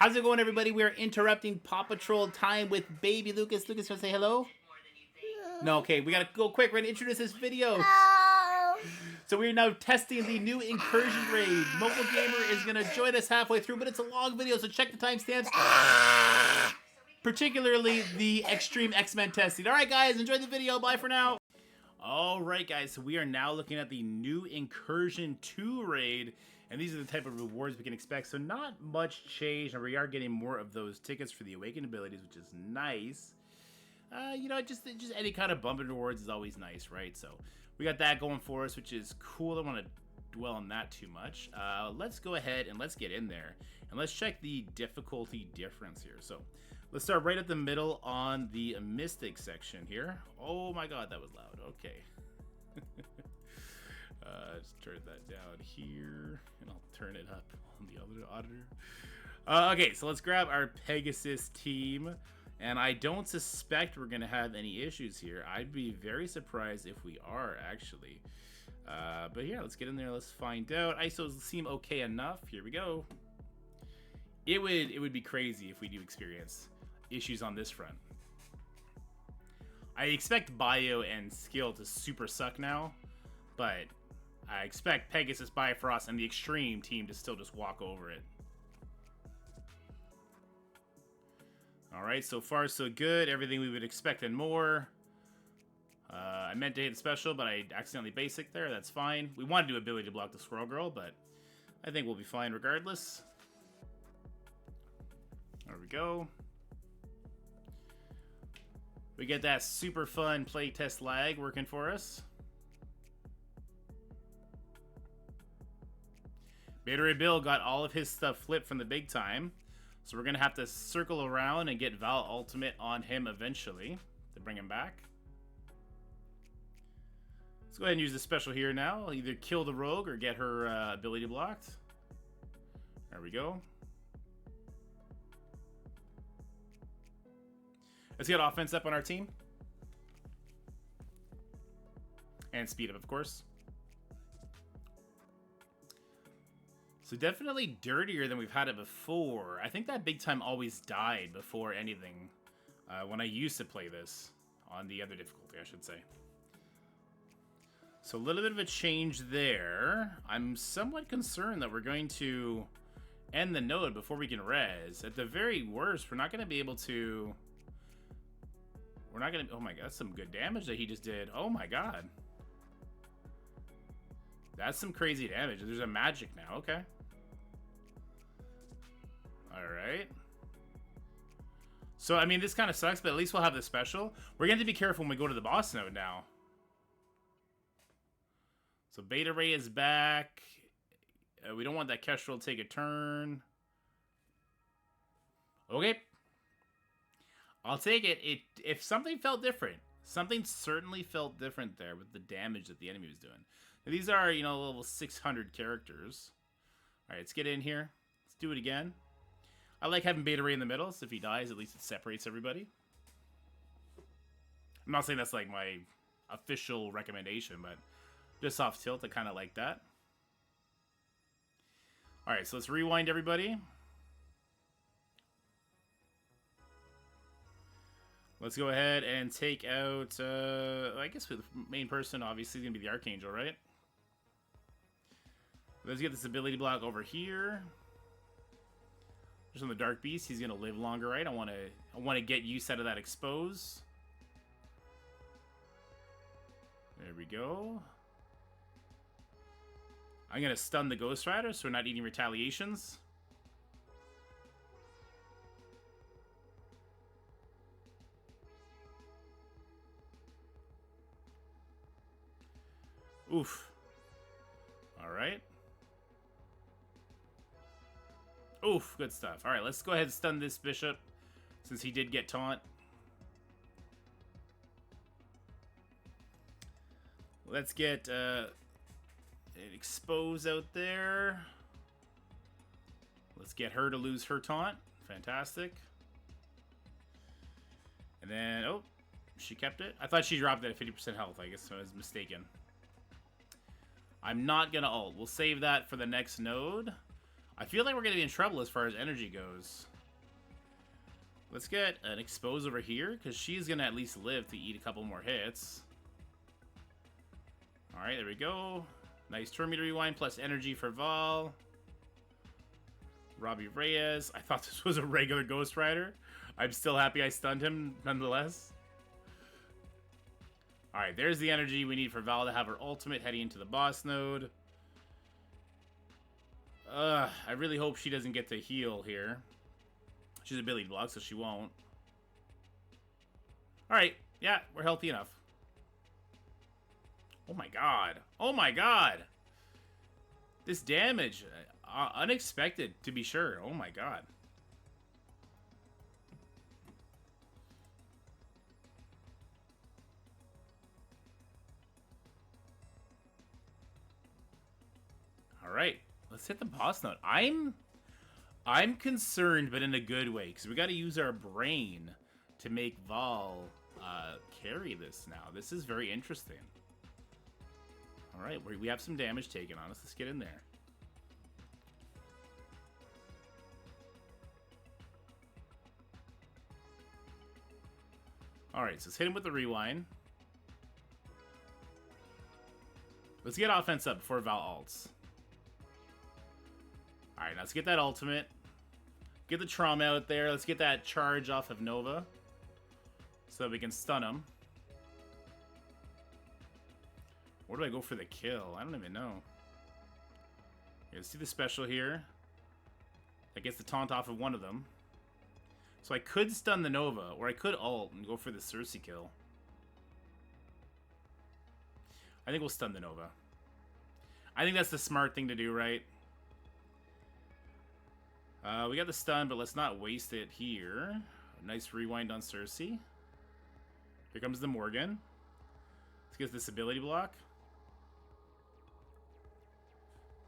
How's it going, everybody? We are interrupting Paw Patrol time with baby Lucas. Lucas, want to say hello? No, okay. We gotta go quick. We're gonna introduce this video. So we are now testing the new Incursion raid. Mobile Gamer is gonna join us halfway through, but it's a long video, so check the timestamps. Particularly the X-Treme X-Men testing. All right, guys, enjoy the video. Bye for now. All right, guys. So we are now looking at the new Incursion 2 raid. And these are the type of rewards we can expect. So not much change, and we are getting more of those tickets for the awakened abilities, which is nice. You know, just any kind of bumping rewards is always nice, right? So we got that going for us, which is cool. I don't want to dwell on that too much. Let's go ahead and let's get in there. And let's check the difficulty difference here. So let's start right at the middle on the Mystic section here. Oh my god, that was loud. Okay. Just turn that down here, and I'll turn it up on the other auditor. Okay, so let's grab our Pegasus team, and I don't suspect we're going to have any issues here. I'd be very surprised if we are, actually. But yeah, let's get in there, let's find out. ISOs seem okay enough. Here we go. It would be crazy if we do experience issues on this front. I expect bio and skill to super suck now, but I expect Pegasus, Bifrost, and the X-Treme team to still just walk over it. Alright, so far so good. Everything we would expect and more. I meant to hit special, but I accidentally basic there. That's fine. We want to do ability to block the Squirrel Girl, but I think we'll be fine regardless. There we go. We get that super fun playtest lag working for us. Beta Ray Bill got all of his stuff flipped from the big time, so we're going to have to circle around and get Val Ultimate on him eventually to bring him back. Let's go ahead and use the special here now. I'll either kill the rogue or get her ability blocked. There we go. Let's get offense up on our team. And speed up, of course. So definitely dirtier than we've had it before. I think that big time always died before anything when I used to play this on the other difficulty, I should say. So a little bit of a change there. I'm somewhat concerned that we're going to end the node before we can res. At the very worst, we're not going to be able to... We're not going to... Oh my god, that's some good damage that he just did. Oh my god. That's some crazy damage. There's a magic now. Okay. Alright. So, I mean, this kind of sucks, but at least we'll have the special. We're going to have to be careful when we go to the boss node now. So, Beta Ray is back. We don't want that Kestrel to take a turn. Okay. I'll take it. If something felt different. Something certainly felt different there with the damage that the enemy was doing. Now, these are, you know, level 600 characters. Alright, let's get in here. Let's do it again. I like having Beta Ray in the middle, so if he dies, at least it separates everybody. I'm not saying that's like my official recommendation, but just off tilt, I kind of like that. Alright, so let's rewind everybody. Let's go ahead and take out, I guess the main person obviously is going to be the Archangel, right? Let's get this ability block over here. Just on the Dark Beast, he's going to live longer, right? I want to get use out of that expose. There we go. I'm going to stun the Ghost Rider so we're not eating retaliations. Oof. Alright. Oof, good stuff. Alright, let's go ahead and stun this Bishop, since he did get taunt. Let's get an expose out there. Let's get her to lose her taunt. Fantastic. And then, oh, she kept it. I thought she dropped it at 50% health. I guess I was mistaken. I'm not going to ult. We'll save that for the next node. I feel like we're gonna be in trouble as far as energy goes. Let's get an expose over here, because she's gonna at least live to eat a couple more hits. Alright, there we go. Nice turn meter rewind plus energy for Val. Robbie Reyes. I thought this was a regular Ghost Rider. I'm still happy I stunned him nonetheless. Alright, there's the energy we need for Val to have her ultimate heading into the boss node. I really hope she doesn't get to heal here. She's a ability block, so she won't. Alright, yeah, we're healthy enough. Oh my god. Oh my god! This damage, unexpected to be sure. Oh my god. Alright, let's hit the boss node. I'm concerned, but in a good way, because we got to use our brain to make Val carry this now. This is very interesting. Alright, we have some damage taken on us. Let's get in there. Alright, so let's hit him with the rewind. Let's get offense up before Val ults. Alright, now let's get that ultimate. Get the trauma out there. Let's get that charge off of Nova, so that we can stun him. Where do I go for the kill? I don't even know. Yeah, let's do the special here. That gets the taunt off of one of them. So I could stun the Nova, or I could ult and go for the Cersei kill. I think we'll stun the Nova. I think that's the smart thing to do, right? We got the stun, but let's not waste it here. Nice rewind on Cersei. Here comes the Morgan. Let's get this ability block.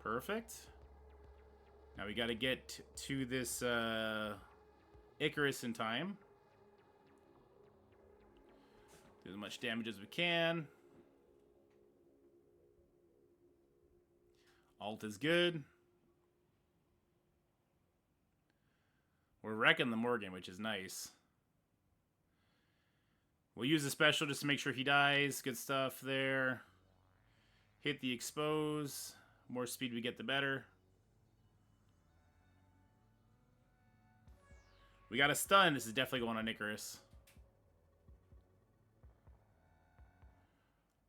Perfect. Now we got to get to this Icarus in time. Do as much damage as we can. Alt is good. We're wrecking the Morgan, which is nice. We'll use the special just to make sure he dies. Good stuff there. Hit the expose. More speed we get, the better. We got a stun. This is definitely going on Icarus.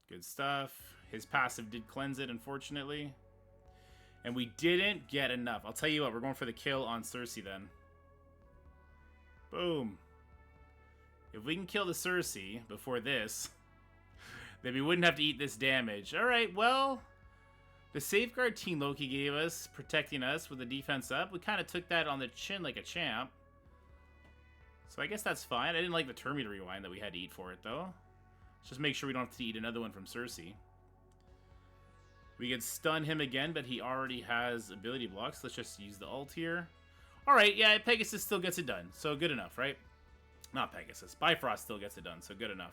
Good stuff. His passive did cleanse it, unfortunately. And we didn't get enough. I'll tell you what, we're going for the kill on Cersei then. Boom. If we can kill the Cersei before this, then we wouldn't have to eat this damage. Alright, well, the safeguard Team Loki gave us, protecting us with the defense up, we kind of took that on the chin like a champ. So I guess that's fine. I didn't like the turn meter rewind that we had to eat for it, though. Let's just make sure we don't have to eat another one from Cersei. We could stun him again, but he already has ability blocks. Let's just use the ult here. Alright, yeah, Pegasus still gets it done. So good enough, right? Not Pegasus. Bifrost still gets it done, so good enough.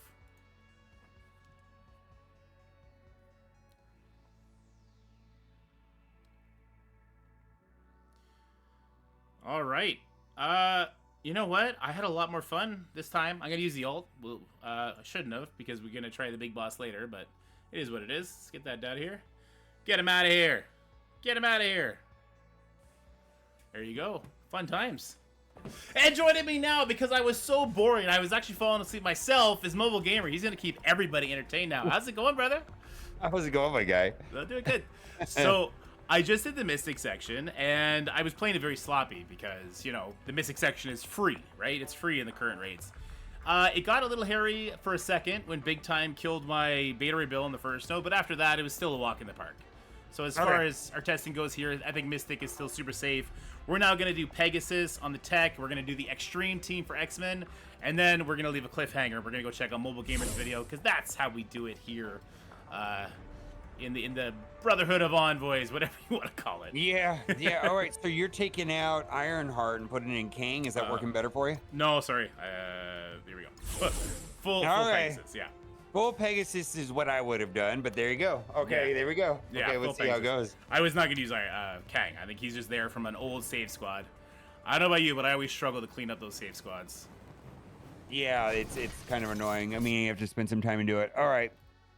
Alright. You know what? I had a lot more fun this time. I'm going to use the ult. Well, I shouldn't have, because we're going to try the big boss later, but it is what it is. Let's get that out of here. Get him out of here. Get him out of here. There you go. Fun times. And joining me now, because I was so boring, I was actually falling asleep myself, is Mobile Gamer. He's going to keep everybody entertained now. How's it going, brother? How's it going, my guy? I'm doing good. So, I just did the Mystic section, and I was playing it very sloppy because, you know, the Mystic section is free, right? It's free in the current rates. It got a little hairy for a second when Big Time killed my Beta Ray Bill in the first node, but after that, it was still a walk in the park. So as far as our testing goes here, I think Mystic is still super safe. We're now going to do Pegasus on the tech. We're going to do the X-Treme team for X-Men. And then we're going to leave a cliffhanger. We're going to go check out Mobile Gamers video, because that's how we do it here in the Brotherhood of Envoys, whatever you want to call it. Yeah, yeah. All right, so you're taking out Ironheart and putting it in Kang. Is that working better for you? No, sorry. Here we go. Full right. Pegasus, yeah. Full Pegasus is what I would have done, but there you go. Okay, there we go. Yeah, okay, let's see how it goes. I was not gonna use Kang. I think he's just there from an old save squad. I don't know about you, but I always struggle to clean up those save squads. Yeah, it's kind of annoying. I mean, you have to spend some time and do it. All right.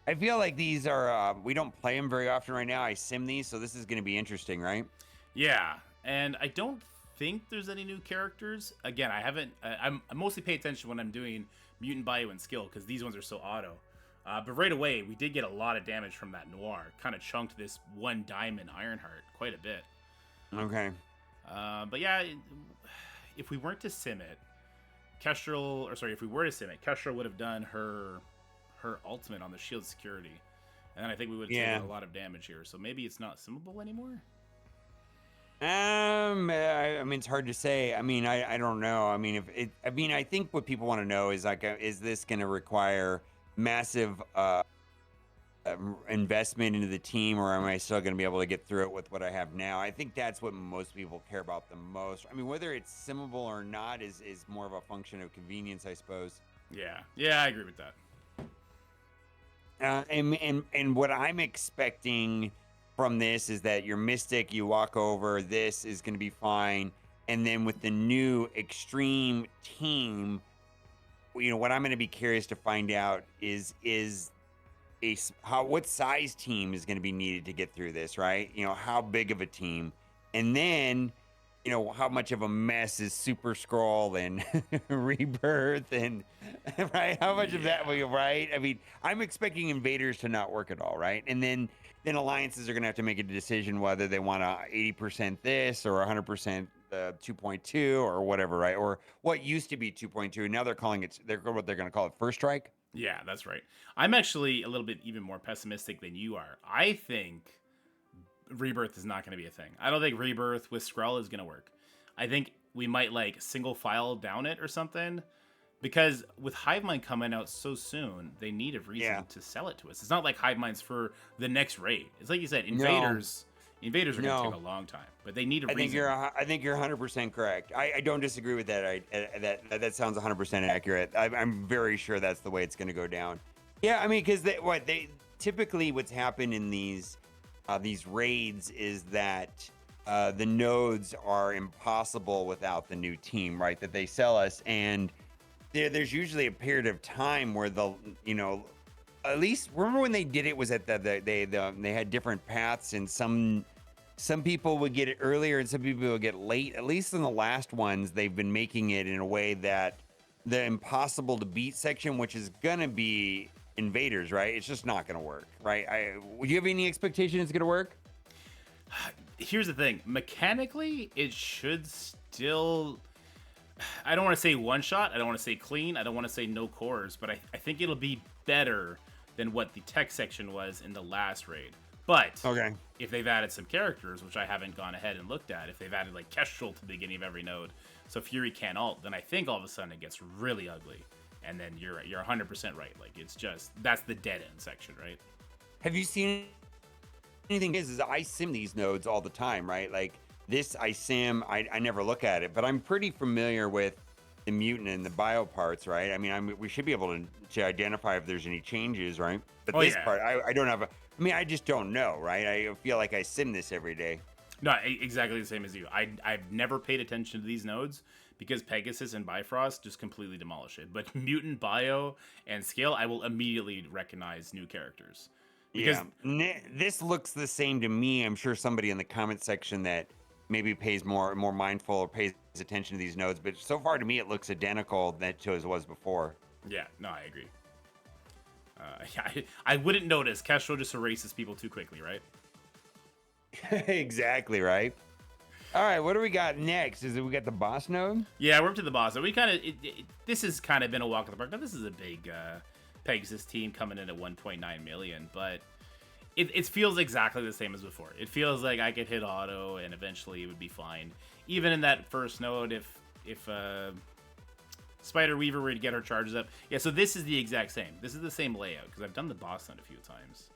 I feel like these are, we don't play them very often right now. I sim these, so this is going to be interesting, right? Yeah, and I don't think there's any new characters. Again, I haven't, I mostly pay attention when I'm doing Mutant Bio and Skill, because these ones are so auto. But right away, we did get a lot of damage from that Noir. Kind of chunked this 1 diamond Ironheart quite a bit. Okay. But yeah, if we weren't to sim it, Kestrel, or sorry, if we were to sim it, Kestrel would have done her ultimate on the shield security. And then I think we would have taken a lot of damage here. So maybe it's not simmable anymore? I mean, it's hard to say. I mean, I don't know. I mean, I think what people want to know is like, is this going to require massive investment into the team, or am I still going to be able to get through it with what I have now? I think that's what most people care about the most. I mean, whether it's simmable or not is more of a function of convenience, I suppose. Yeah, I agree with that. And what I'm expecting from this is that your Mystic, you walk over, this is going to be fine. And then with the new X-Treme team, you know, what I'm going to be curious to find out is what size team is going to be needed to get through this, right? You know, how big of a team, and then, you know, how much of a mess is Super Scroll and Rebirth, and right? How much of that will you, right? I mean, I'm expecting Invaders to not work at all, right? And then alliances are going to have to make a decision whether they want to 80% this or 100% 2.2 or whatever, right? Or what used to be 2.2, now they're calling it, what they're going to call it, First Strike. Yeah, that's right. I'm actually a little bit even more pessimistic than you are. I think Rebirth is not going to be a thing. I don't think Rebirth with Skrull is going to work. I think we might like single file down it or something, because with Hivemind coming out so soon, they need a reason to sell it to us. It's not like Hivemind's for the next raid. It's like you said, Invaders. Invaders are going to take a long time, but they need a reason. I think you're 100% correct. I don't disagree with that. That sounds 100% accurate. I'm very sure that's the way it's going to go down. Yeah, I mean, because typically what's happened in these raids is that the nodes are impossible without the new team, right? That they sell us, and there's usually a period of time where at least remember when they did it was at they had different paths, and some people would get it earlier and some people would get late. At least in the last ones, they've been making it in a way that the impossible to beat section, which is gonna be Invaders, right? It's just not gonna work, right? Would you have any expectation it's gonna work? Here's the thing, mechanically it should still, I don't want to say one shot, I don't want to say clean, I don't want to say no cores, but I think it'll be better than what the tech section was in the last raid. But if they've added some characters, which I haven't gone ahead and looked at, if they've added like Kestrel to the beginning of every node, so Fury can't ult, then I think all of a sudden it gets really ugly. And then you're 100% right. Like, it's just, that's the dead end section, right? Have you seen anything? Is I sim these nodes all the time, right? Like this, I never look at it, but I'm pretty familiar with the mutant and the bio parts, right? I mean, we should be able to identify if there's any changes, right? But part, I don't have I just don't know, right? I feel like I sim this every day. No, exactly the same as you. I've never paid attention to these nodes because Pegasus and Bifrost just completely demolish it. But Mutant, Bio, and Scale, I will immediately recognize new characters. Because this looks the same to me. I'm sure somebody in the comment section that maybe pays more mindful or pays attention to these nodes, but so far to me it looks identical to as it was before. Yeah, no, I agree. I wouldn't notice. Kestrel just erases people too quickly, right? Exactly, right? All right, what do we got next? We got the boss node? Yeah, we're up to the boss node. We kind of this has kind of been a walk in the park. Now, this is a big Pegasus team coming in at 1.9 million, but it feels exactly the same as before. It feels like I could hit auto and eventually it would be fine. Even in that first node, if Spider Weaver were to get her charges up. Yeah, so this is the exact same. This is the same layout because I've done the boss node a few times.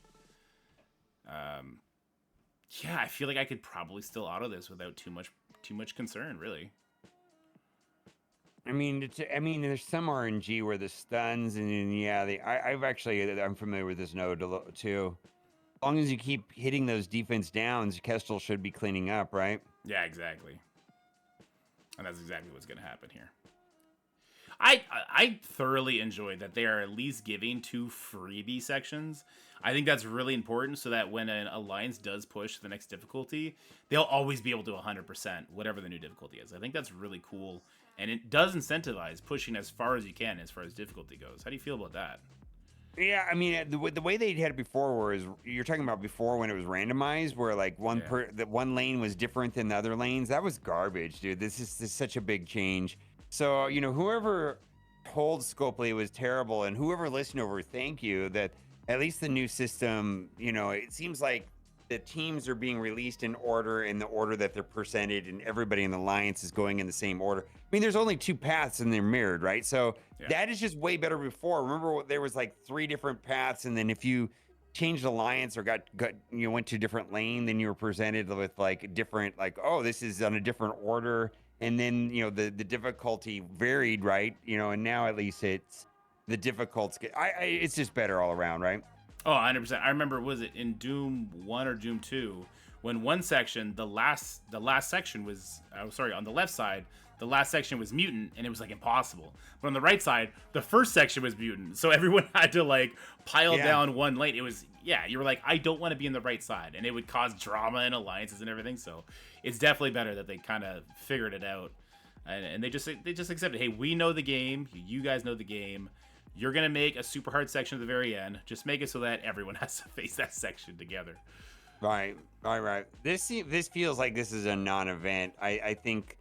Yeah, I feel like I could probably still auto this without too much concern, really. I mean, there's some RNG where the stuns, and then, yeah, I'm familiar with this node too. As long as you keep hitting those defense downs, Kestrel should be cleaning up, right? Yeah, exactly. And that's exactly what's going to happen here. I thoroughly enjoyed that they are at least giving 2 freebie sections. I think that's really important so that when an alliance does push to the next difficulty, they'll always be able to 100% whatever the new difficulty is. I think that's really cool, and it does incentivize pushing as far as you can as far as difficulty goes. How do you feel about that? Yeah, I mean, the way they had it before was, you're talking about before when it was randomized, where like one lane was different than the other lanes. That was garbage, dude. This is such a big change. So, whoever told Scopely it was terrible, and whoever listened over, thank you. That at least the new system, it seems like the teams are being released in the order that they're presented, and everybody in the alliance is going in the same order. I mean, there's only 2 paths and they're mirrored, right? So that is just way better before. Remember, there was like 3 different paths, and then if you changed alliance or went to a different lane, then you were presented with like different, like, oh, this is on a different order. And then, the difficulty varied, right? And now at least it's the difficulties. It's just better all around, right? Oh, 100%. I remember, was it in Doom 1 or Doom 2, when one section, the last section was, on the left side, the last section was Mutant, and it was like impossible. But on the right side, the first section was Mutant. So everyone had to like pile down one lane. It was, you were like, I don't want to be in the right side. And it would cause drama and alliances and everything. So it's definitely better that they kind of figured it out. And they just accepted, hey, we know the game. You guys know the game. You're going to make a super hard section at the very end. Just make it so that everyone has to face that section together. Right. This feels like this is a non-event. I think,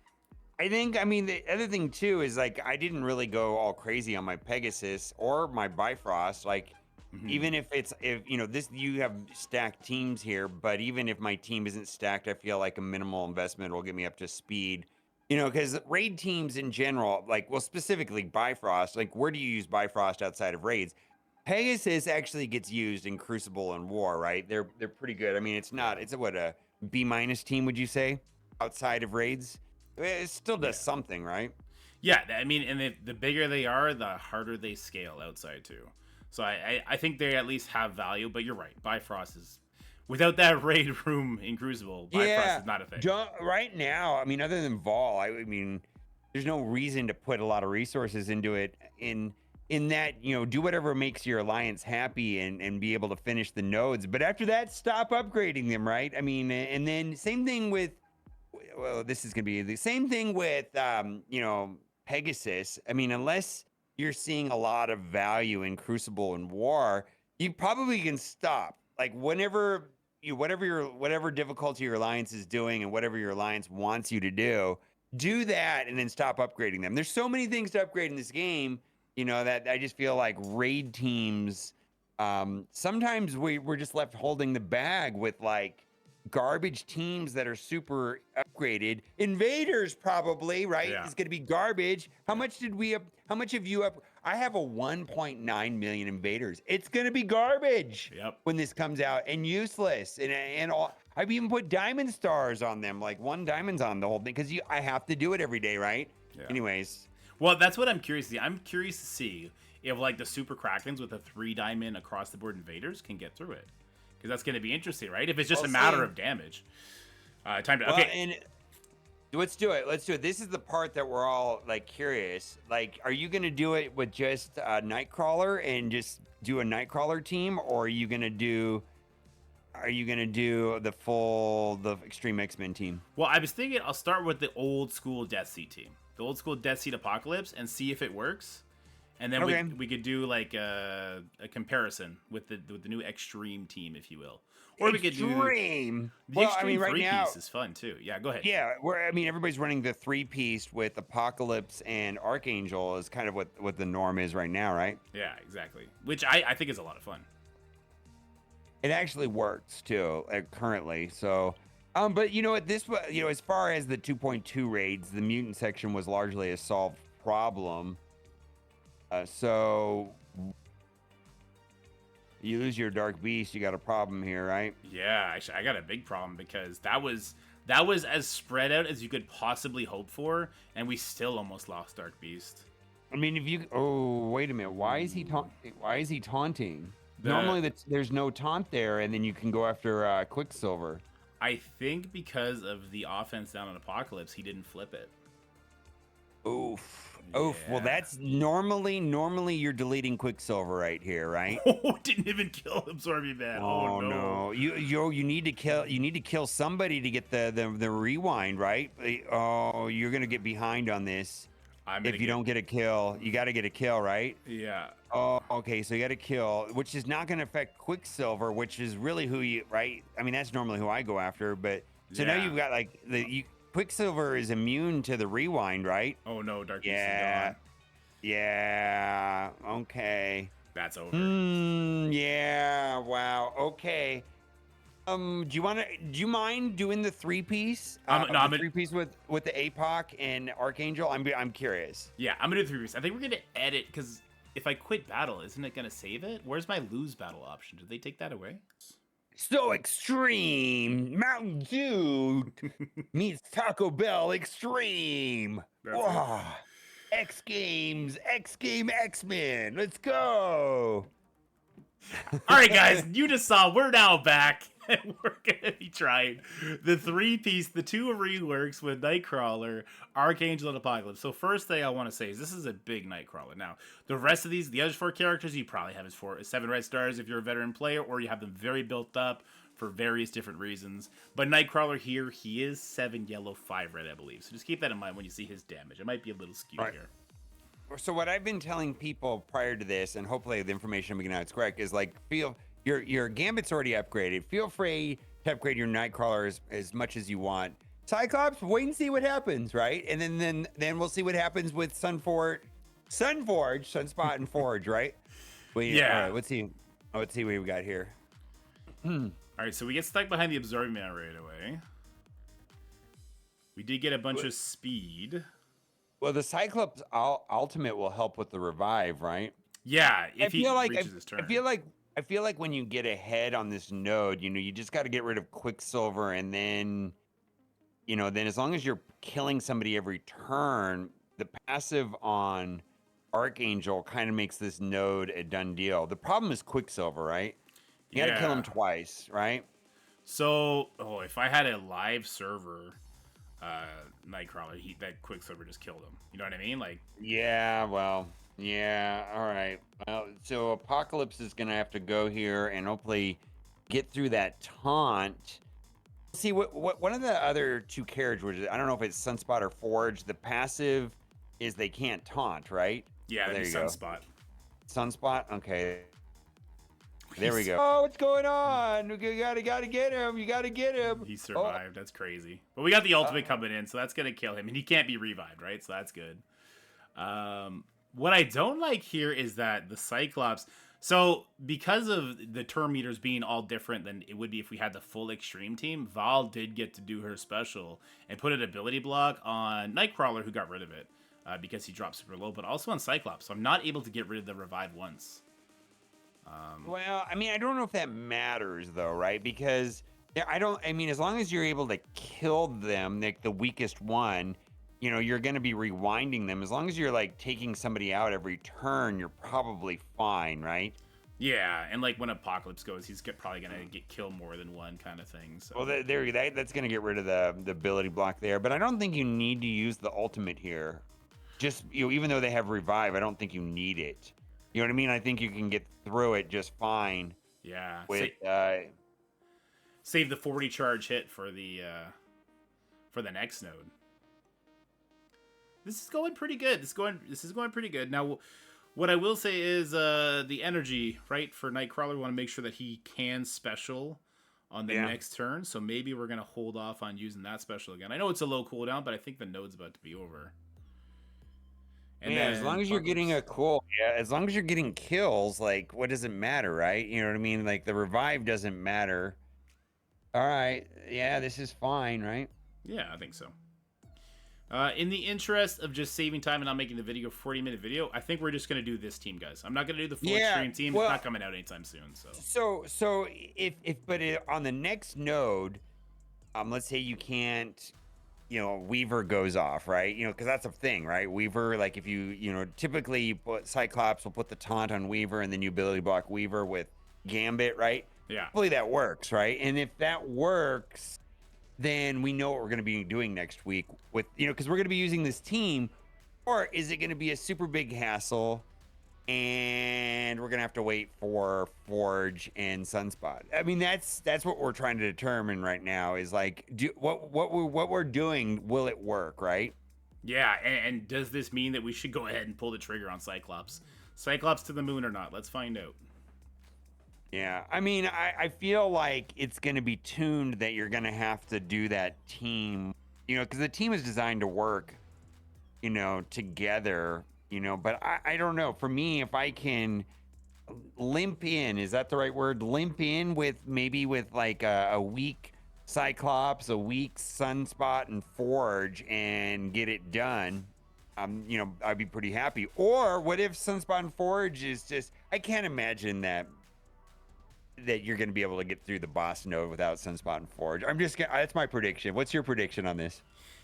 I mean, the other thing too is like, I didn't really go all crazy on my Pegasus or my Bifrost. Like, even if you have stacked teams here, but even if my team isn't stacked, I feel like a minimal investment will get me up to speed. Because raid teams in general, like, well, specifically Bifrost, like, where do you use Bifrost outside of raids? Pegasus actually gets used in Crucible and War, right? They're pretty good. I mean, it's a B- team, would you say, outside of raids? It still does something, right? Yeah, I mean, and the bigger they are, the harder they scale outside too. So I think they at least have value, but you're right. Bifrost is, without that raid room in Crucible, Bifrost is not a thing. Right now, I mean, other than Vol, I mean, there's no reason to put a lot of resources into it in that, do whatever makes your alliance happy and be able to finish the nodes. But after that, stop upgrading them, right? I mean, and then same thing with, well, this is going to be the same thing with, Pegasus. I mean, unless you're seeing a lot of value in Crucible and War, you probably can stop. Like, whatever difficulty your alliance is doing and whatever your alliance wants you to do that, and then stop upgrading them. There's so many things to upgrade in this game, that I just feel like raid teams, sometimes we're just left holding the bag with like garbage teams that are super upgraded. Invaders probably, right? It's going to be garbage. How much have you up? I have a 1.9 million invaders. It's going to be garbage when this comes out, and useless. And all, I've even put diamond stars on them, like 1 diamond's on the whole thing, because I have to do it every day, right? Yeah. Anyways. Well, that's what I'm curious to see. I'm curious to see if like the super Krakens with a 3 diamond across the board invaders can get through it. Because that's going to be interesting, right? If it's just a matter of damage. And let's do it. This is the part that we're all like curious. Like, are you going to do it with just Nightcrawler and just do a Nightcrawler team, or are you going to do the X-Treme X-Men team? Well, I was thinking I'll start with the old school Death Seat team, the old school Death Seat Apocalypse, and see if it works. And then we could do like a comparison with the new X-Treme team, if you will. Or we could do X-Treme. The X-Treme right now is fun too. Yeah, go ahead. Yeah, everybody's running the 3-piece with Apocalypse and Archangel is kind of what the norm is right now, right? Yeah, exactly. Which I think is a lot of fun. It actually works too, currently. So, but as far as the 2.2 raids, the mutant section was largely a solved problem. So you lose your Dark Beast, you got a problem here, right? Yeah, actually, I got a big problem because that was That was as spread out as you could possibly hope for, and we still almost lost Dark Beast. I mean, if you... Oh, wait a minute. Why is he taunting? Normally, there's no taunt there, and then you can go after Quicksilver. I think because of the offense down on Apocalypse, he didn't flip it. Oof. Yeah. Oof. Well, that's normally you're deleting Quicksilver right here, right? Oh, didn't even kill Absorbing Man. Oh no. You need to kill somebody to get the rewind, right? Oh, you're gonna get behind on this. If you don't get a kill, you got to get a kill, right? Yeah. Oh, okay. So you got to kill, which is not going to affect Quicksilver, which is really who you, right? I mean, that's normally who I go after, but so now you've got like Quicksilver is immune to the rewind, right? Oh no, Dark Beast is gone. Yeah. Okay. That's over. Yeah. Wow. Okay. Do you mind doing the 3-piece? The 3-piece with the Apoc and Archangel? I'm curious. Yeah, I'm gonna do 3-piece. I think we're gonna edit because if I quit battle, isn't it gonna save it? Where's my lose battle option? Did they take that away? So extreme, Mountain Dew meets Taco Bell Extreme. Wow. X Games, X-Men. Let's go. All right, guys, you just saw we're now back, and we're gonna be trying the 3-piece, the 2 reworks with Nightcrawler, Archangel, and Apocalypse. So first thing I want to say is this is a big Nightcrawler. Now, the rest of these, the other 4 characters, you probably have as 7 red stars if you're a veteran player, or you have them very built up for various different reasons. But Nightcrawler here, he is 7 yellow, 5 red, I believe. So just keep that in mind when you see his damage. It might be a little skewed here. So what I've been telling people prior to this, and hopefully the information I'm getting out is correct, is like your Gambit's already upgraded. Feel free to upgrade your Nightcrawler as much as you want. Cyclops, wait and see what happens, right? And then we'll see what happens with Sunspot and Forge, right? Yeah. All right, let's see what we got here. All right, so we get stuck behind the Absorbing Man right away. We did get a bunch of speed. Well, the Cyclops ultimate will help with the revive, right? Yeah, if he reaches his turn. I feel like when you get ahead on this node, you just got to get rid of Quicksilver, and then, then as long as you're killing somebody every turn, the passive on Archangel kind of makes this node a done deal. The problem is Quicksilver, right? You got to kill him twice, right? So, if I had a live server Nightcrawler, that Quicksilver just killed him. You know what I mean? Like, yeah, well, yeah, all right. Well, so Apocalypse is gonna have to go here and hopefully get through that taunt. See what one of the other 2 characters, I don't know if it's Sunspot or Forge. The passive is they can't taunt, right? Yeah, there you go. Sunspot. Okay. There we go. Oh, what's going on? You gotta get him. You gotta get him. He survived. That's crazy. But we got the ultimate coming in, so that's gonna kill him, and he can't be revived, right? So that's good. What I don't like here is that the Cyclops. So because of the turn meters being all different than it would be if we had the full X-Treme team, Val did get to do her special and put an ability block on Nightcrawler, who got rid of it because he dropped super low, but also on Cyclops. So I'm not able to get rid of the revive once. Well, I mean, I don't know if that matters though, right? Because as long as you're able to kill them, like the weakest one, you're going to be rewinding them. As long as you're like taking somebody out every turn, you're probably fine, right? Yeah, and like when Apocalypse goes, he's probably going to get killed more than one kind of thing. So. Well, that's going to get rid of the ability block there, but I don't think you need to use the ultimate here. Just, even though they have revive, I don't think you need it. You know what I mean? I think you can get through it just fine. Yeah. With save the 40 charge hit for the next node. This is going pretty good. This is going pretty good. Now, what I will say is the energy, right, for Nightcrawler, we want to make sure that he can special on the next turn. So maybe we're gonna hold off on using that special again. I know it's a low cooldown, but I think the node's about to be over. And as long as you're getting as long as you're getting kills, like, what does it matter, right? You know what I mean? Like, the revive doesn't matter. All right. Yeah, this is fine, right? Yeah, I think so. In the interest of just saving time and not making the video 40-minute video, I think we're just going to do this team, guys. I'm not going to do the full Extreme team. It's not coming out anytime soon. So on the next node, let's say you can't, Weaver goes off, right? Because that's a thing, right? Weaver, like if typically you put Cyclops will put the taunt on Weaver and then you ability block Weaver with Gambit, right? Yeah. Hopefully that works, right? And if that works, then we know what we're going to be doing next week with, because we're going to be using this team. Or is it going to be a super big hassle and we're going to have to wait for Forge and Sunspot? I mean, that's what we're trying to determine right now is like, what we're doing, will it work, right? Yeah, and does this mean that we should go ahead and pull the trigger on Cyclops? Cyclops to the moon or not? Let's find out. Yeah, I mean, I feel like it's going to be tuned that you're going to have to do that team, because the team is designed to work together, but I don't know. For me, if I can limp in, is that the right word? Limp in with like a weak Cyclops, a weak Sunspot and Forge and get it done, I'd be pretty happy. Or what if Sunspot and Forge is just, I can't imagine that you're going to be able to get through the boss node without Sunspot and Forge. That's my prediction. What's your prediction on this?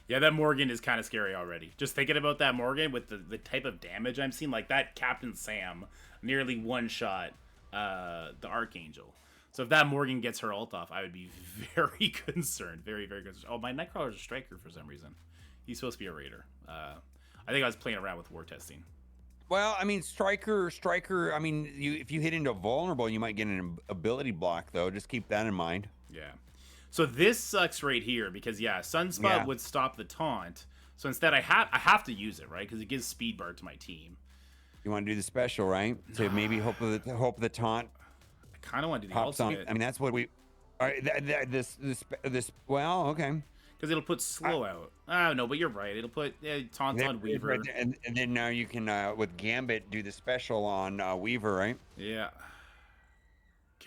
Yeah, that Morgan is kind of scary already. Just thinking about that Morgan with the type of damage I'm seeing, like that Captain Sam nearly one-shot the Archangel. So if that Morgan gets her ult off, I would be very concerned. Very, very concerned. Oh, my Nightcrawler is a striker for some reason. He's supposed to be a raider. I think I was playing around with war testing. Well, I mean, striker. I mean, if you hit into vulnerable, you might get an ability block, though. Just keep that in mind. Yeah. So this sucks right here because Sunspot would stop the taunt. So instead, I have to use it, right? Because it gives speed bar to my team. You want to do the special, right? To maybe hope the taunt. I kind of want to do the pops ultimate. on. I mean, that's what we. All right, this. Well, okay. Because it'll put slow out. Oh no, but you're right. It'll put taunt on Weaver. And then now you can with Gambit do the special on Weaver, right? Yeah.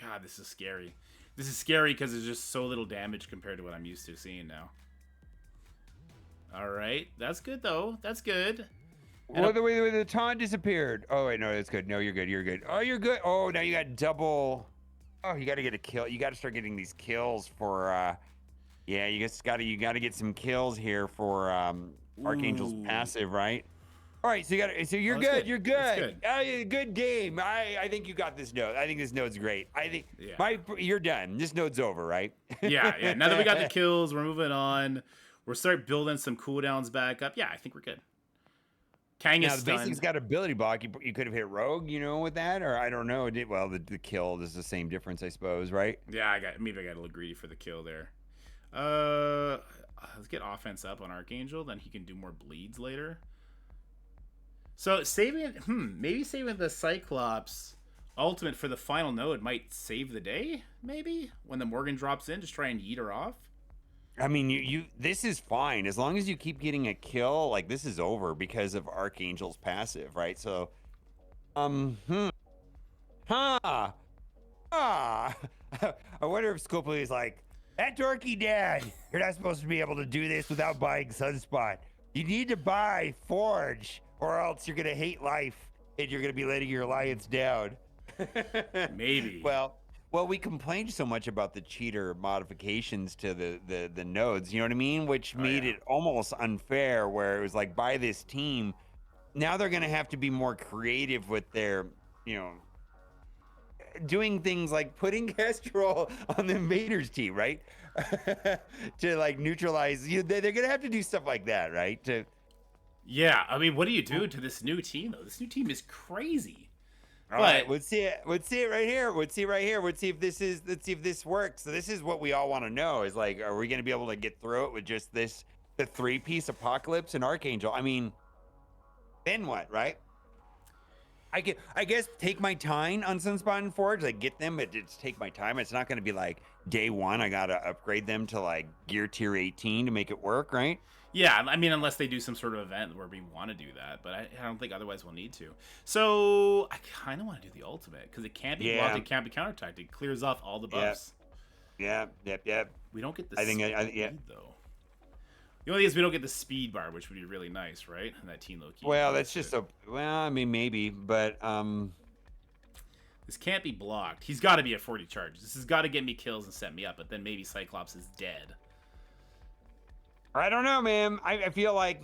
God, this is scary. This is scary because there's just so little damage compared to what I'm used to seeing now. All right, that's good though. That's good. Well, the way the taunt disappeared. Oh wait, no, that's good. No, you're good. You're good. Oh, you're good. Oh, now you got double. Oh, you got to get a kill. You got to start getting these kills for. Yeah, you got to get some kills here for Archangel's passive, right? All right, so you're good. You're good. Good game. I think you got this node. I think this node's great. I think you're done. This node's over, right? Yeah. Now that we got the kills, we're moving on. We're start building some cooldowns back up. Yeah, I think we're good. Kang is stunned. The basic's got ability block. You could have hit Rogue, with that, or I don't know. Well, the kill is the same difference, I suppose, right? Yeah, maybe I got a little greedy for the kill there. Let's get offense up on Archangel, then he can do more bleeds later. So maybe saving the Cyclops ultimate for the final node might save the day, maybe? When the Morgan drops in, just try and yeet her off? I mean, this is fine. As long as you keep getting a kill, like, this is over because of Archangel's passive, right? So, I wonder if Scopely is like, that dorky dad, you're not supposed to be able to do this without buying Sunspot. You need to buy Forge, or else you're going to hate life, and you're going to be letting your alliance down. Maybe. Well, we complained so much about the cheater modifications to the nodes, you know what I mean? Which made it almost unfair, where it was like, buy this team. Now they're going to have to be more creative with their, doing things like putting Kestrel on the Invaders team, right? To like neutralize, they're going to have to do stuff like that, right? Yeah, I mean, what do you do to this new team, though? This new team is crazy. All right, let's see it right here. Let's see if this works. So this is what we all want to know is like, are we going to be able to get through it with just the 3-piece Apocalypse and Archangel? I mean, then what, right? I guess take my time on Sunspot and Forge, like get them, but just take my time. It's not going to be like day one, I got to upgrade them to like gear tier 18 to make it work, right? Yeah, I mean, unless they do some sort of event where we want to do that, but I don't think otherwise we'll need to. So I kind of want to do the ultimate because it can't be blocked, it can't be counterattacked. It clears off all the buffs. Yep. We don't get the speed, though. The only thing is we don't get the speed bar, which would be really nice, right? And that Teen Loki. Well, that's just I mean, maybe, but this can't be blocked. He's got to be at 40 charges. This has got to get me kills and set me up, but then maybe Cyclops is dead. I don't know, man. I feel like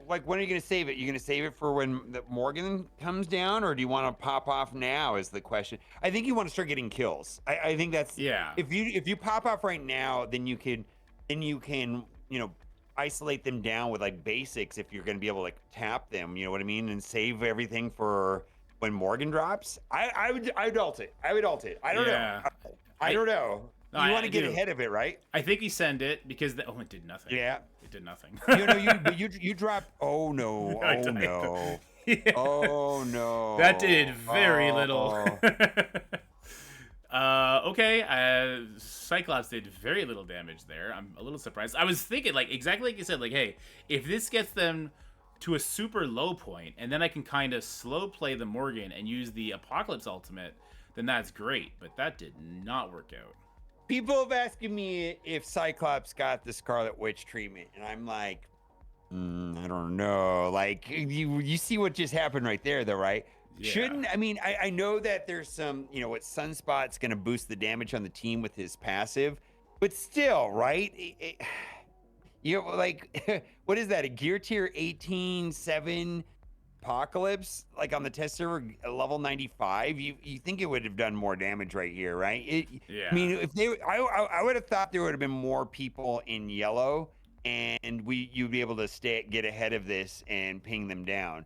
like when are you gonna save it? You gonna save it for when the Morgan comes down, or do you want to pop off now? Is the question. I think you want to start getting kills. I think that's Yeah. if you pop off right now, then you can isolate them down with like basics if you're gonna be able to like tap them. You know what I mean? And save everything for when Morgan drops. I would ult it. I would ult it. I don't know. Yeah. I don't know. No, You want I to get do. ahead of it, right? I think we send it because oh, it did nothing. Yeah. It did nothing. You dropped. Oh no! I Oh died. no! Yeah. Oh no! That did very little. Oh. Okay. Cyclops did very little damage there. I'm a little surprised. I was thinking, like, exactly like you said, like, hey, if this gets them to a super low point, and then I can kind of slow play the Morgan and use the Apocalypse ultimate, then that's great. But that did not work out. People have asked me if Cyclops got the Scarlet Witch treatment, and I'm like, I don't know. Like, you see what just happened right there, though, right? Yeah. Shouldn't I mean I know that there's some what Sunspot's going to boost the damage on the team with his passive, but still, right? Like what is that? A gear tier 18-7 Apocalypse like on the test server level 95? You think it would have done more damage right here, right? Yeah. I mean, if they I would have thought there would have been more people in yellow, and you'd be able to get ahead of this and ping them down.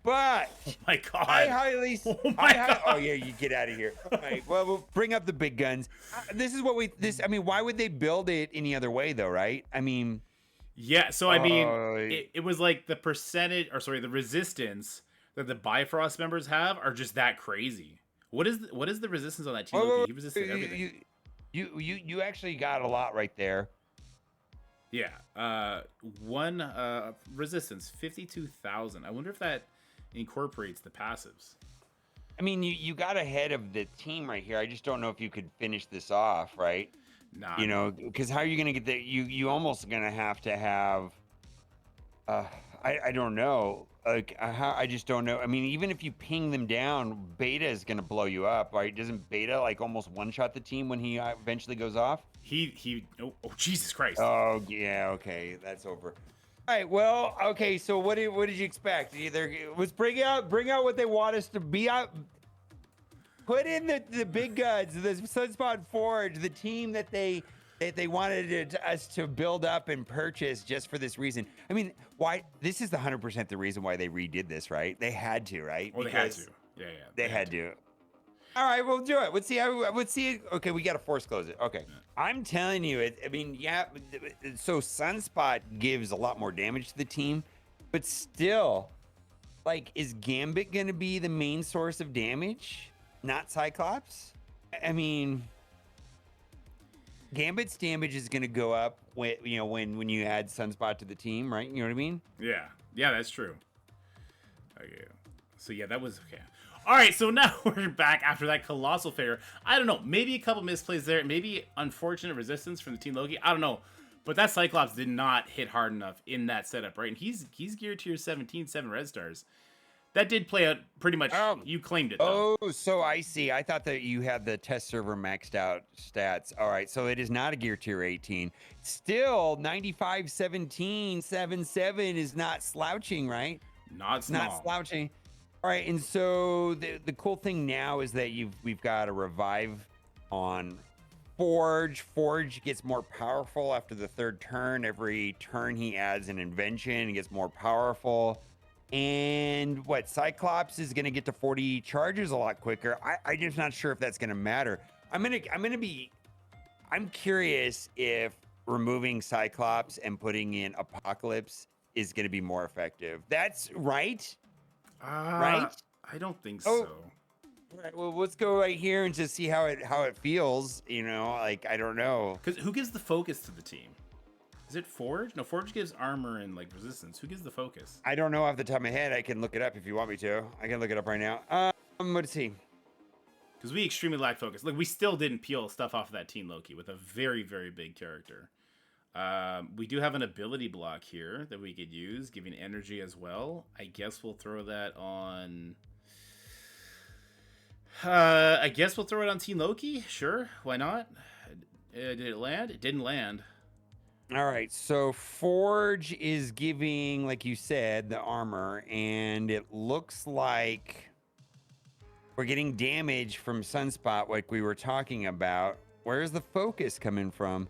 But Oh my god. I highly Oh my god. oh yeah, you get out of here. All right, well, we'll bring up the big guns. This is what I mean, why would they build it any other way though, right? I mean, Yeah, so I mean, it was like the percentage, or sorry, the resistance that the Bifrost members have are just that crazy. What is the resistance on that team? He resisted everything. You actually got a lot right there. Yeah, one resistance 52,000. I wonder if that incorporates the passives. I mean, you got ahead of the team right here. I just don't know if you could finish this off, right? Nah, Because how are you gonna get the you almost gonna have to have I don't know, like how, I just don't know. I mean, even if you ping them down, Beta is gonna blow you up, right? Doesn't Beta like almost one shot the team when he eventually goes off? he oh Jesus Christ. Oh yeah, okay, that's over. All right, well, okay, so what did you expect? Either was bring out what they want us to be out. Put in the big guns, the Sunspot Forge, the team that they wanted us to build up and purchase just for this reason. I mean, why? This is 100% the reason why they redid this, right? They had to, right? Oh, they had to. Yeah. They had to. All right, we'll do it. Let's see. Okay, we got to force close it. Okay. Yeah. I'm telling you, I mean, yeah. So Sunspot gives a lot more damage to the team, but still, like, is Gambit going to be the main source of damage? Not Cyclops? I mean, Gambit's damage is going to go up when you add Sunspot to the team, right? You know what I mean? Yeah, that's true. Okay, so yeah, that was okay. All right, so now we're back after that colossal failure. I don't know, maybe a couple misplays there, maybe unfortunate resistance from the Team Loki. I don't know, but that Cyclops did not hit hard enough in that setup, right? And he's geared tier 17, 7 red stars. That did play out pretty much. You claimed it, though. Oh, so I see. I thought that you had the test server maxed out stats. All right, so it is not a gear tier 18. Still, 95, 17, 7, 7 is not slouching, right? Not slouching. All right, and so the cool thing now is that we've got a revive on Forge. Forge gets more powerful after the third turn. Every turn he adds an invention, he gets more powerful. And Cyclops is going to get to 40 charges a lot quicker. I'm just not sure if that's going to matter. I'm curious if removing Cyclops and putting in Apocalypse is going to be more effective. That's right. Right? I don't think so. All right, well, let's go right here and just see how it feels. I don't know. Because who gives the focus to the team? Is it Forge? No, Forge gives armor and like resistance. Who gives the focus? I don't know off the top of my head. I can look it up if you want me to. I can look it up right now. Let's see. Because we extremely lack focus. Like, we still didn't peel stuff off of that Team Loki with a very, very big character. We do have an ability block here that we could use, giving energy as well. I guess we'll throw that on... I guess we'll throw it on Team Loki. Sure, why not? Did it land? It didn't land. All right, so Forge is giving, like you said, the armor, and it looks like we're getting damage from Sunspot, like we were talking about. Where's the focus coming from?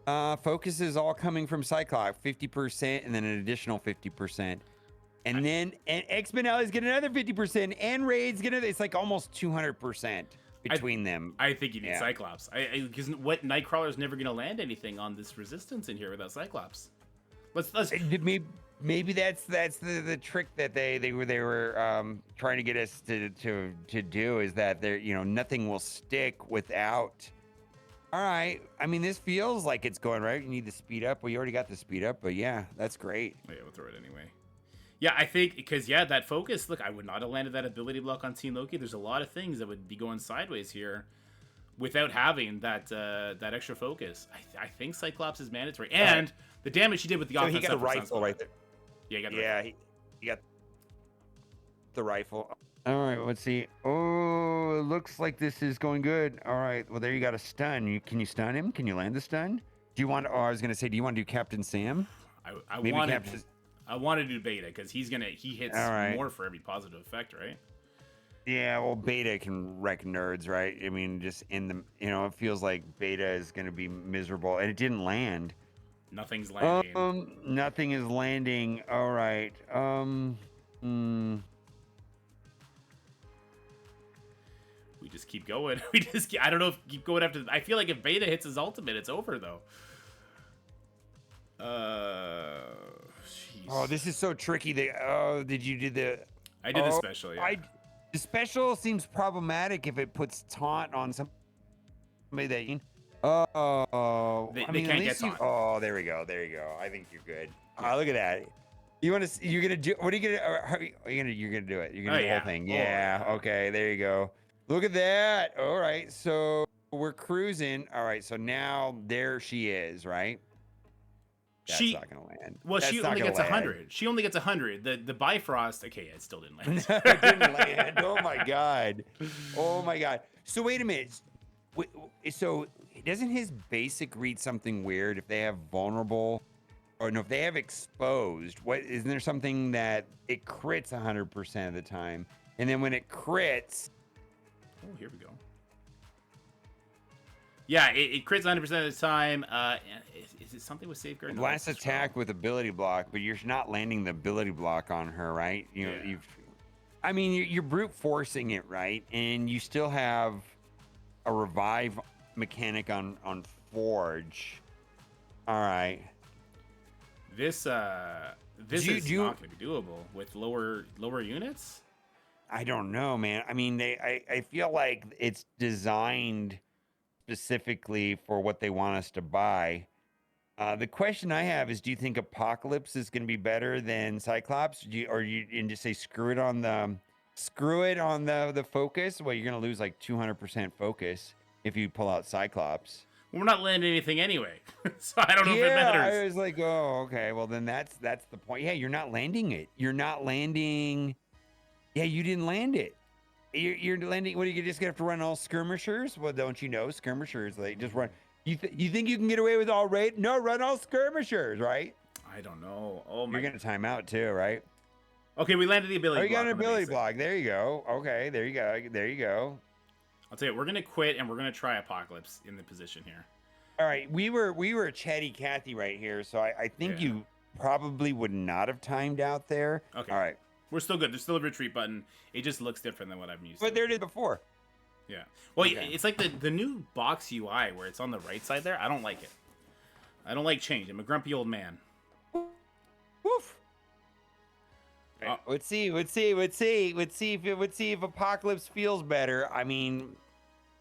Focus is all coming from Cyclops, 50%, and then an additional 50%. And then X-Men Allies get another 50%, and Raids get another. It's like almost 200% between them. I think you need Cyclops. Because what Nightcrawler is never going to land anything on this resistance in here without Cyclops. Let's maybe that's the trick that they were trying to get us to do, is that nothing will stick without. All right, I mean, this feels like it's going right. You need the speed up. Well, you already got the speed up, but yeah, that's great. Oh, yeah, we'll throw it anyway. Yeah, I think because that focus. Look, I would not have landed that ability block on Team Loki. There's a lot of things that would be going sideways here without having that extra focus. I think Cyclops is mandatory, and the damage he did with the offense. So he got a rifle right there. Yeah, he got he got the rifle. All right, let's see. Oh, it looks like this is going good. All right, well, there you got a stun. Can you stun him? Can you land the stun? Do you want? Oh, I was gonna say, do you want to do Captain Sam? I want to do Beta because he hits more for every positive effect, right? Yeah, well, Beta can wreck nerds, right? I mean, just in the, it feels like Beta is going to be miserable, and it didn't land. Nothing's landing. Nothing is landing. All right. We just keep going. I don't know if keep going after. I feel like if Beta hits his ultimate, it's over though. Jeez. Oh, this is so tricky. Did you do the? I did the special. Yeah. The special seems problematic if it puts taunt on somebody that you. They can't get taunt. Oh, there we go. There you go. I think you're good. Yeah. Look at that. You're gonna do? What are you gonna? You're gonna do it. You're gonna do the whole thing. Yeah. Okay. There you go. Look at that. All right. So we're cruising. All right. So now there she is. Right. That's not gonna land. Well, she only gets 100. She only gets 100. The Bifrost. Okay, it still didn't land. It didn't land. Oh my god. Oh my god. So wait a minute. So doesn't his basic read something weird if they have vulnerable, or no, if they have exposed? What isn't there something that it crits 100% of the time, and then when it crits? Oh, here we go. Yeah, it crits 100% of the time. Is it something with safeguard? Last attack with ability block, but you're not landing the ability block on her, right? I mean, you're brute forcing it, right? And you still have a revive mechanic on Forge. All right. This is not going to be doable with lower units. I don't know, man. I mean, I feel like it's designed specifically for what they want us to buy. The question I have is, do you think Apocalypse is going to be better than Cyclops? And just say screw it on the focus? Well, you're going to lose like 200% focus if you pull out Cyclops. Well, we're not landing anything anyway, so I don't know if it matters. I was like, oh, okay. Well, then that's the point. Yeah, you're not landing it. You're not landing. Yeah, you didn't land it. You're landing. What, are you just gonna have to run all skirmishers? Well, don't you know skirmishers? Like, just run. You think you can get away with all raid? No, run all skirmishers, right? I don't know. Oh my. You're gonna time out too, right? Okay, we landed the ability. Oh, you got an ability block. There you go. Okay, there you go. There you go. I'll tell you, we're gonna quit and we're gonna try Apocalypse in the position here. All right, we were chatty Cathy right here, so I think you probably would not have timed out there. Okay. All right. We're still good. There's still a retreat button. It just looks different than what I've used. But there it is before. Yeah. Well, it's like the new box UI where it's on the right side there. I don't like it. I don't like change. I'm a grumpy old man. Woof. Right. Let's see if Apocalypse feels better. I mean,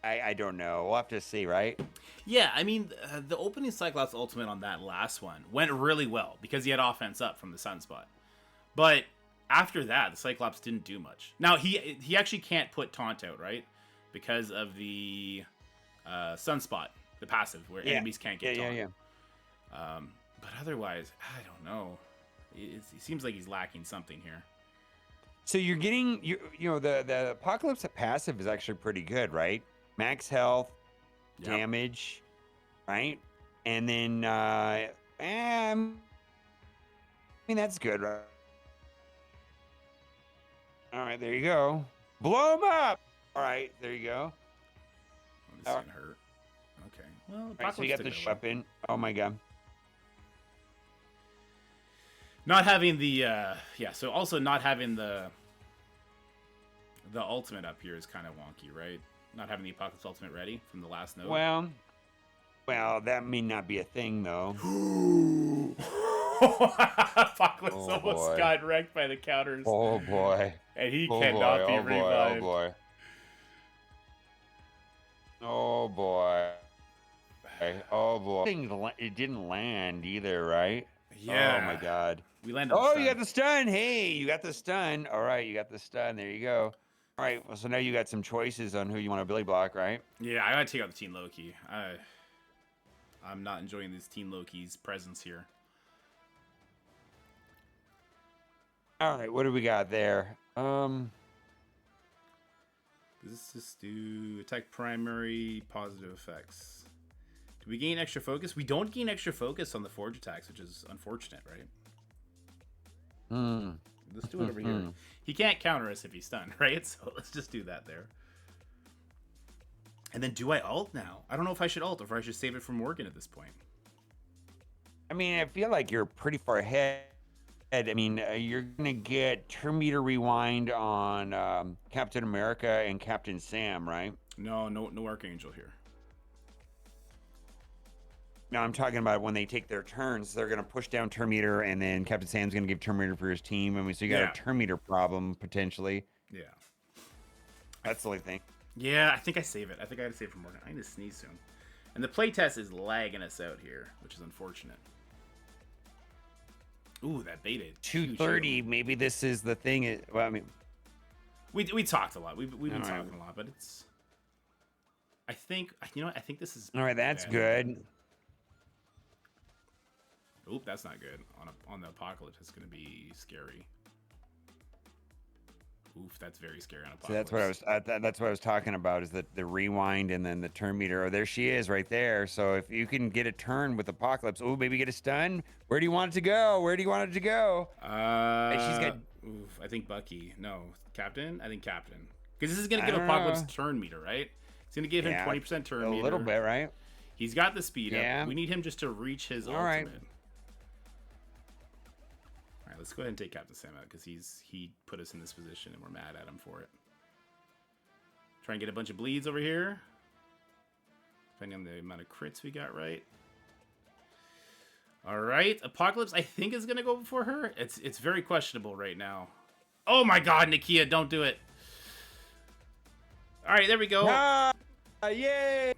I don't know. We'll have to see, right? Yeah, I mean, the opening Cyclops ultimate on that last one went really well because he had offense up from the Sunspot. But after that, the Cyclops didn't do much. Now, he actually can't put Taunt out, right? Because of the Sunspot, the passive, where enemies can't get Taunt. Yeah. But otherwise, I don't know. It seems like he's lacking something here. So you're getting, the Apocalypse passive is actually pretty good, right? Max health, damage, right? And then I mean, that's good, right? All right, there you go. Blow him up. All right, there you go. Oh, this is gonna hurt. Okay. Well, All right, so you got the Apocalypse weapon. Oh my god. not having the yeah. So also not having the ultimate up here is kind of wonky, right? Not having the Apocalypse ultimate ready from the last node. Well, that may not be a thing though. Apocalypse Oh, almost boy. got wrecked by the counters. Oh boy. And he Oh cannot boy. be Oh boy. revived. Oh boy. Oh boy. Oh boy. It didn't land either, right? Yeah. Oh my god. We landed. Oh, you got the stun. Hey, you got the stun. All right, you got the stun. There you go. All right. Well, so now you got some choices on who you want to ability block, right? Yeah, I gotta take out the Teen Loki. I'm not enjoying this Teen Loki's presence here. All right. What do we got there? Does this just do attack primary positive effects? Do we gain extra focus? We don't gain extra focus on the forge attacks, which is unfortunate, right? Let's do it over here. He can't counter us if he's stunned, right? So let's just do that there. And then do I ult now? I don't know if I should ult or if I should save it for Morgan at this point. I mean, I feel like you're pretty far ahead. I mean, you're going to get turn meter rewind on Captain America and Captain Sam, right? No Archangel here. No, I'm talking about when they take their turns, they're going to push down turn meter, and then Captain Sam's going to give turn meter for his team. I mean, so you got a turn meter problem, potentially. Yeah. That's the only thing. Yeah, I think I save it. I think I gotta save it for Morgan. I need to sneeze soon. And the playtest is lagging us out here, which is unfortunate. Ooh, that baited. 230, maybe this is the thing. Well, I mean... We talked a lot. We've been talking a lot, but it's... I think, you know what? I think this is... All right, that's good. Oop, that's not good. On the Apocalypse, it's gonna be scary. Oof, that's very scary on Apocalypse. So that's what I was talking about, is that the rewind and then the turn meter. Oh, there she is right there. So if you can get a turn with Apocalypse, oh, maybe get a stun. Where do you want it to go? Where do you want it to go? She's got... Oof, I think Bucky. No, Captain? I think Captain. Because this is going to give Apocalypse turn meter, right? It's going to give him 20% turn meter. A little bit, right? He's got the speed up. We need him just to reach his ultimate. Right. All right, let's go ahead and take Captain Sam out because he put us in this position and we're mad at him for it. Try and get a bunch of bleeds over here. Depending on the amount of crits we got right. All right, Apocalypse I think is going to go before her. It's very questionable right now. Oh my god, Nakia, don't do it. All right, there we go. Yay!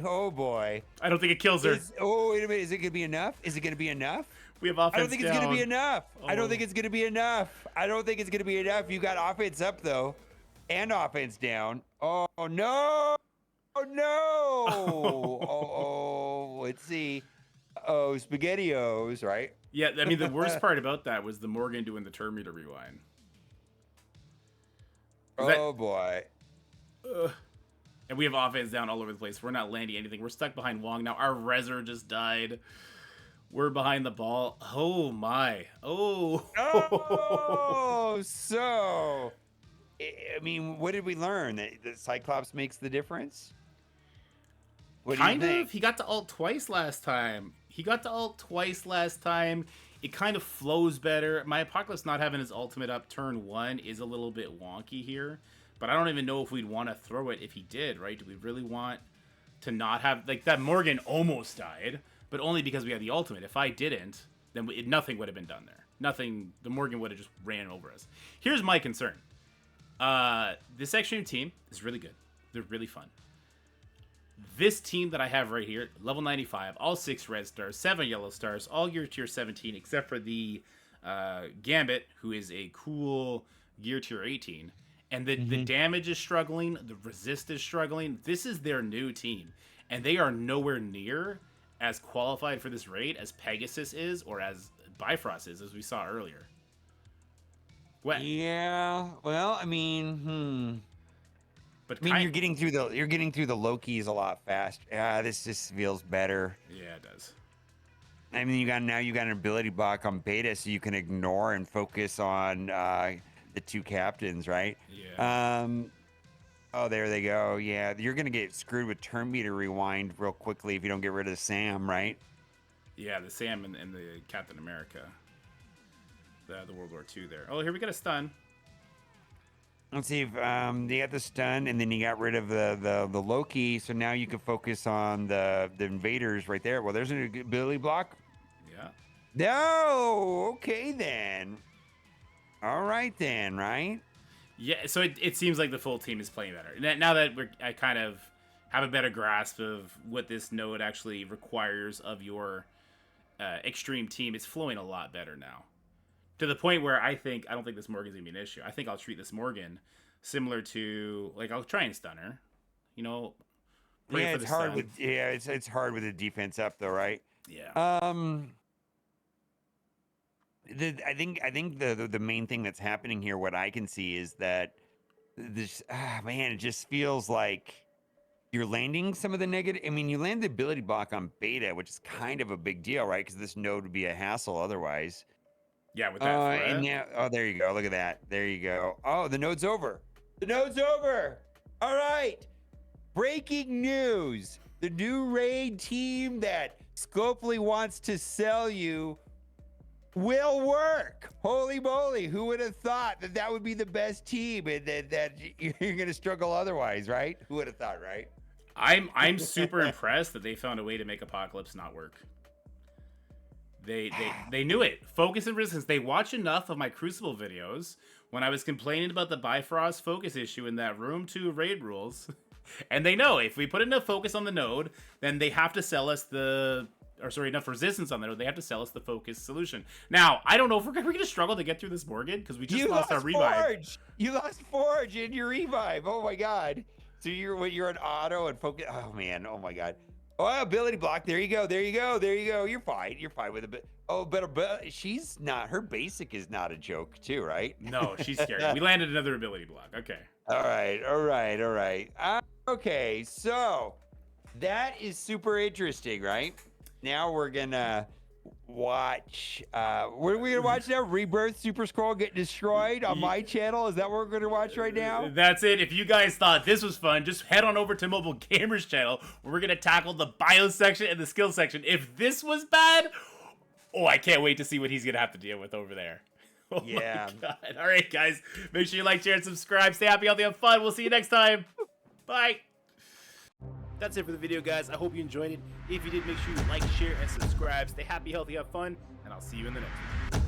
Oh boy. I don't think it kills her. Oh, wait a minute. Is it going to be enough? Is it going to be enough? We have offense I don't think it's going to be enough. Oh. I don't think it's going to be enough. I don't think it's going to be enough. You got offense up, though, and offense down. Oh, no. Oh, no. oh, let's see. Oh, SpaghettiOs, right? Yeah, I mean, the worst part about that was the Morgan doing the turn meter rewind. Oh, boy. And we have offense down all over the place. We're not landing anything. We're stuck behind Wong now. Our Rezer just died. We're behind the ball. Oh, my. Oh. Oh, so... I mean, what did we learn? That Cyclops makes the difference? What kind do you think? of. He got to ult twice last time. It kind of flows better. My Apocalypse not having his ultimate up turn 1 is a little bit wonky here. But I don't even know if we'd want to throw it if he did, right? Do we really want to not have... Like, that Morgan almost died, but only because we had the ultimate. If I didn't, then nothing would have been done there. Nothing... The Morgan would have just ran over us. Here's my concern. This X-Treme team is really good. They're really fun. This team that I have right here, level 95, all 6 red stars, 7 yellow stars, all gear tier 17, except for the Gambit, who is a cool gear tier 18. And the damage is struggling, the resist is struggling. This is their new team. And they are nowhere near as qualified for this raid as Pegasus is or as Bifrost is, as we saw earlier. What? Yeah, well, I mean, But I mean, you're getting through the Lokis a lot faster. Yeah, this just feels better. Yeah, it does. I mean, you got an ability block on beta, so you can ignore and focus on the two captains, right? Yeah. Oh, there they go. Yeah, you're gonna get screwed with turn meter rewind real quickly if you don't get rid of Sam, right? Yeah, the Sam and the Captain America. The World War II there. Oh, here we got a stun. Let's see if you got the stun, and then you got rid of the Loki, so now you can focus on the invaders right there. Well, there's an ability block. Yeah. No, okay then. All right then, right? Yeah, so it seems like the full team is playing better. Now that I kind of have a better grasp of what this node actually requires of your X-Treme team, it's flowing a lot better now. To the point where I don't think this Morgan's going to be an issue. I think I'll treat this Morgan similar to, like, I'll try and stun her. You know, yeah, it's hard with it's hard with the defense up though, right? Yeah. I think the main thing that's happening here, what I can see, is that this man, it just feels like you're landing some of the negative. I mean, you land the ability block on beta, which is kind of a big deal, right? Because this node would be a hassle otherwise. Yeah, with that and now, oh, there you go. Look at that. There you go. Oh, the node's over. The node's over. All right. Breaking news. The new raid team that Scopely wants to sell you will work. Holy moly. Who would have thought that that would be the best team and that you're going to struggle otherwise, right? Who would have thought, right? I'm super impressed that they found a way to make Apocalypse not work. They knew it. Focus and resistance. They watch enough of my Crucible videos when I was complaining about the Bifrost focus issue in that room 2 raid rules. And they know if we put enough focus on the node, then they have to sell us enough resistance on the node. They have to sell us the focus solution. Now, I don't know if we're going to struggle to get through this Morgan because we just lost our revive. Forge. You lost Forge in your revive. Oh my God. So you're an auto and focus. Oh man. Oh my God. Oh, ability block. There you go. There you go. There you go. You're fine. You're fine with a bit. Oh, but she's not. Her basic is not a joke, too, right? No, she's scary. We landed another ability block. Okay. All right. All right. All right. Okay. So that is super interesting, right? Now we're gonna watch. What are we gonna watch now? Rebirth Super Scroll get destroyed on my channel. Is that what we're gonna watch right now? That's it. If you guys thought this was fun, just head on over to Mobile Gamers channel where we're gonna tackle the bio section and the skill section. If this was bad, oh, I can't wait to see what he's gonna have to deal with over there. Oh yeah. My God. All right, guys. Make sure you like, share, and subscribe. Stay happy, healthy, have fun. We'll see you next time. Bye. That's it for the video, guys. I hope you enjoyed it. If you did, make sure you like, share, and subscribe. Stay happy, healthy, have fun, and I'll see you in the next one.